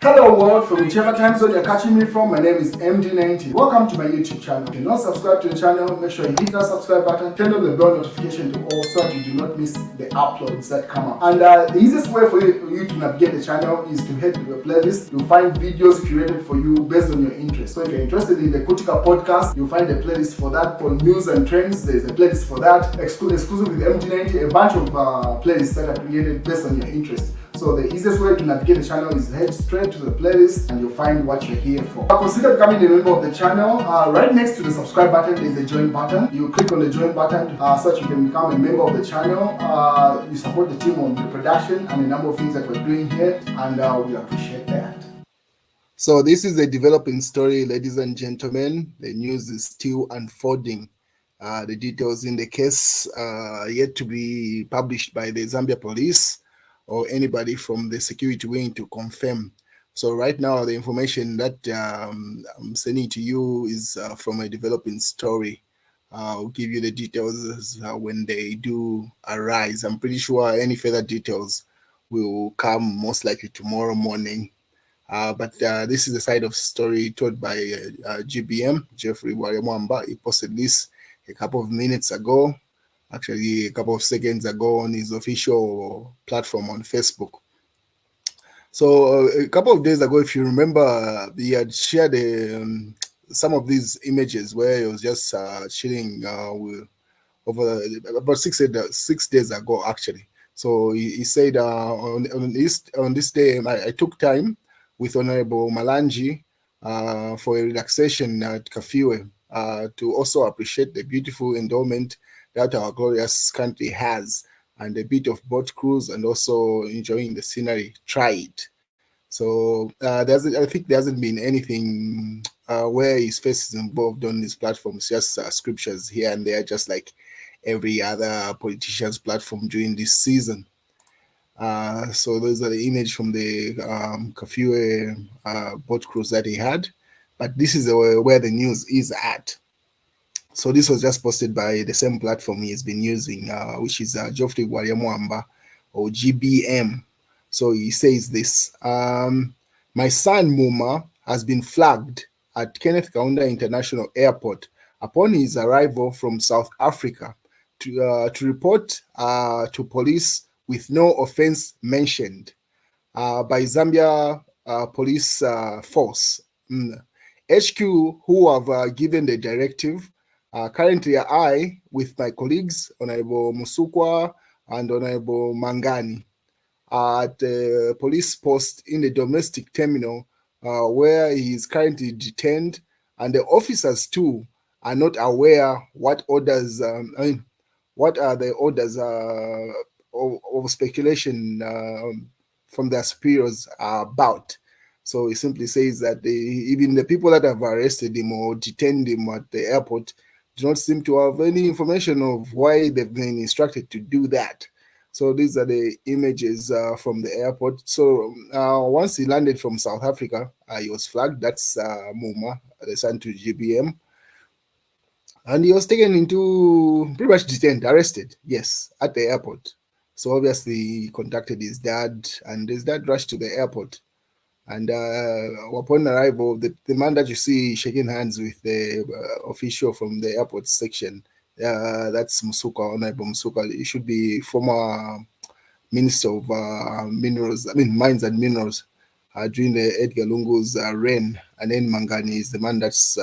Hello world, from whichever time zone you're catching me from, my name is MD90. Welcome to my YouTube channel. If you're not subscribed to the channel, make sure you hit that subscribe button, turn on the bell notification to all so that you do not miss the uploads that come up. And the easiest way for you to navigate the channel is to head to the playlist. You'll find videos curated for you based on your interest. So if you're interested in the Kutika podcast, you'll find a playlist for that. For news and trends, there's a playlist for that. Exclusive with MD90, a bunch of playlists that are created based on your interest. So the easiest way to navigate the channel is head straight to the playlist and you'll find what you're here for. Consider becoming a member of the channel. Right next to the subscribe button is a join button. You click on the join button so that you can become a member of the channel. You support the team on the production and a number of things that we're doing here, and we appreciate that. So this is a developing story, ladies and gentlemen. The news is still unfolding. The details in the case yet to be published by the Zambia police or anybody from the security wing to confirm. So right now, the information that I'm sending to you is from a developing story. I'll give you the details when they do arise. I'm pretty sure any further details will come most likely tomorrow morning. But this is the side of story told by GBM, Jeffrey Mwamba. He posted this a couple of minutes ago, actually a couple of seconds ago, on his official platform on Facebook. So a couple of days ago, if you remember, he had shared some of these images where he was just chilling over about 6 days ago, actually. So he said on this day, I took time with Honorable Malanji for a relaxation at Kafue to also appreciate the beautiful endowment that our glorious country has, and a bit of boat cruise and also enjoying the scenery. Try it. So I think there hasn't been anything where his face is involved on his platforms, just scriptures here and there, just like every other politician's platform during this season. So those are the image from the Kafue boat cruise that he had. But this is where the news is at. So this was just posted by the same platform he has been using, which is Geoffrey Mwamba, or GBM. So he says this: my son Muma has been flagged at Kenneth Kaunda International Airport upon his arrival from South Africa to report to police with no offense mentioned by Zambia police force. HQ, who have given the directive. Currently, I, with my colleagues, Honorable Musukwa and Honorable Mangani, at the police post in the domestic terminal where he is currently detained, and the officers too are not aware what orders, what are the orders of speculation from their superiors are about. So he simply says that even the people that have arrested him or detained him at the airport do not seem to have any information of why they've been instructed to do that. So these are the images from the airport. So once he landed from South Africa, he was flagged. That's Muma, the son to GBM. And he was taken into, pretty much detained, arrested, yes, at the airport. So obviously he contacted his dad, and his dad rushed to the airport. And upon arrival, the man that you see shaking hands with the official from the airport section, that's Musuka, Honorable Musuka. He should be former Minister of Mines and Minerals during the Edgar Lungu's reign. And then Mangani is the man that's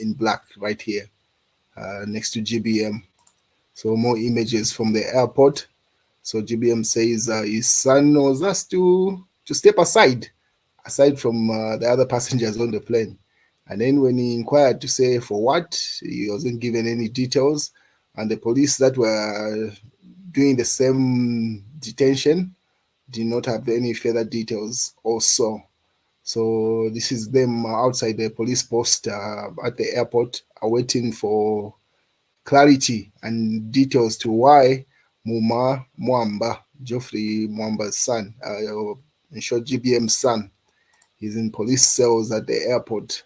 in black right here next to GBM. So more images from the airport. So GBM says his son was asked to step aside from the other passengers on the plane. And then when he inquired to say for what, he wasn't given any details. And the police that were doing the same detention did not have any further details also. So this is them outside the police post at the airport, awaiting for clarity and details to why Muma Mwamba, Geoffrey Mwamba's son, in short GBM's son, he's in police cells at the airport.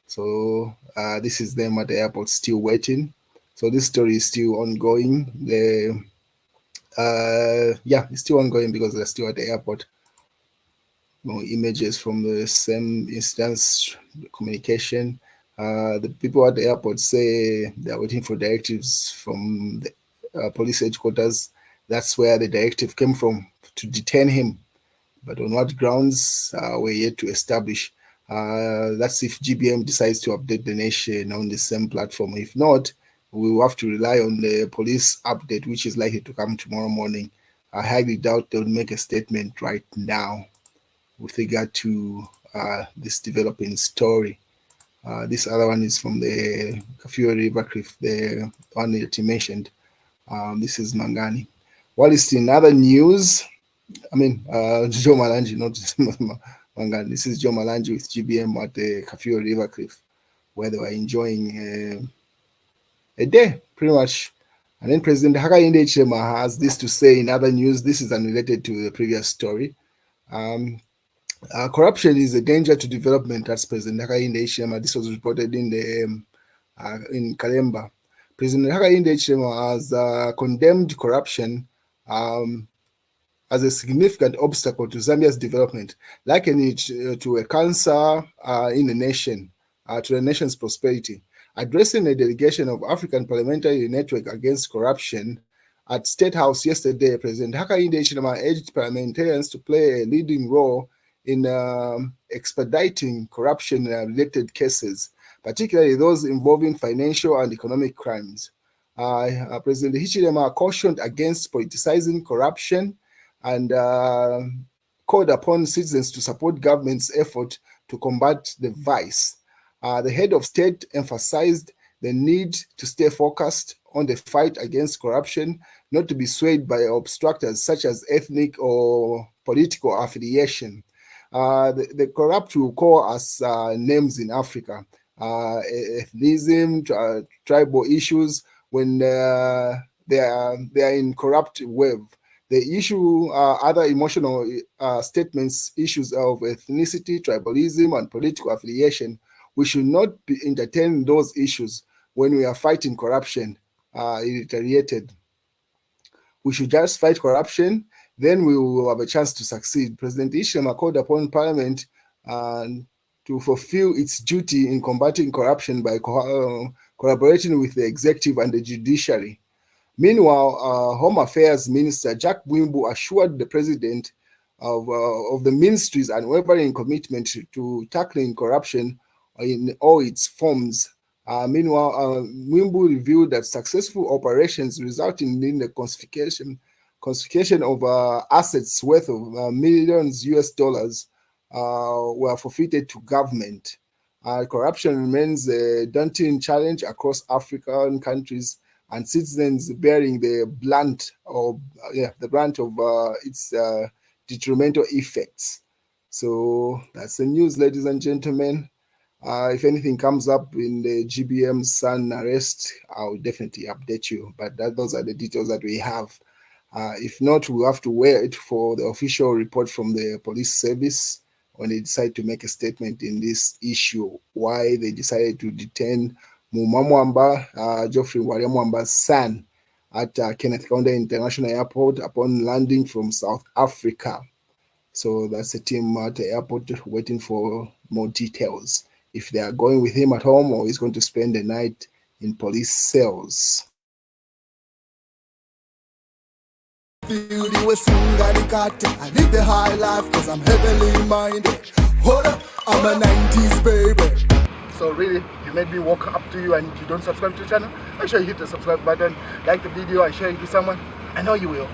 So this is them at the airport still waiting. So this story is still ongoing. It's still ongoing because they're still at the airport. images from the same instance communication. The people at the airport say they're waiting for directives from the police headquarters. That's where the directive came from, to detain him. But on what grounds, we're yet to establish. That's if GBM decides to update the nation on the same platform. If not, we will have to rely on the police update, which is likely to come tomorrow morning. I highly doubt they'll make a statement right now with regard to this developing story. This other one is from the Kafue River Cliff, the one that you mentioned. This is Mangani. While it's in other news, Joe Malanji, not Mangani. This is Joe Malanji with GBM at the Kafue River Cliff, where they were enjoying a day, pretty much. And then President Hakainde Hichilema has this to say in other news. This is unrelated to the previous story. Corruption is a danger to development. That's President Hakainde Hichilema. This was reported in Kalemba. President Hakainde Hichilema has condemned corruption as a significant obstacle to Zambia's development, likening it to a cancer in the nation, to the nation's prosperity. Addressing a delegation of African Parliamentary Network Against Corruption at State House yesterday, President Hakainde Hichilema urged parliamentarians to play a leading role in expediting corruption-related cases, particularly those involving financial and economic crimes. President Hichilema cautioned against politicizing corruption and called upon citizens to support government's effort to combat the vice. The head of state emphasized the need to stay focused on the fight against corruption, not to be swayed by obstructors such as ethnic or political affiliation. The corrupt will call us names in Africa, ethnicism, tribal issues, when they are in corrupt wave. The issue other emotional statements, issues of ethnicity, tribalism, and political affiliation. We should not be entertaining those issues when we are fighting corruption, he reiterated. We should just fight corruption, then we will have a chance to succeed. President Hichilema called upon Parliament to fulfill its duty in combating corruption by collaborating with the executive and the judiciary. Meanwhile, Home Affairs Minister Jack Mwimbu assured the president of the ministry's unwavering commitment to tackling corruption in all its forms. Meanwhile, Mwimbu revealed that successful operations resulting in the confiscation of assets worth of millions US dollars were forfeited to government. Corruption remains a daunting challenge across African countries, and citizens bearing the brunt of its detrimental effects. So that's the news, ladies and gentlemen. If anything comes up in the GBM son arrest, I'll definitely update you. But those are the details that we have. If not, we'll have to wait for the official report from the police service when they decide to make a statement in this issue, why they decided to detain Mumamwamba, Geoffrey Mwamba's son, at Kenneth Kaunda International Airport upon landing from South Africa. So that's the team at the airport waiting for more details, if they are going with him at home or he's going to spend the night in police cells. I live the high life because I'm heavily minded. Hold up, I'm a 90s baby. So really, you made me walk up to you and you don't subscribe to the channel? Make sure you hit the subscribe button, like the video and share it with someone. I know you will.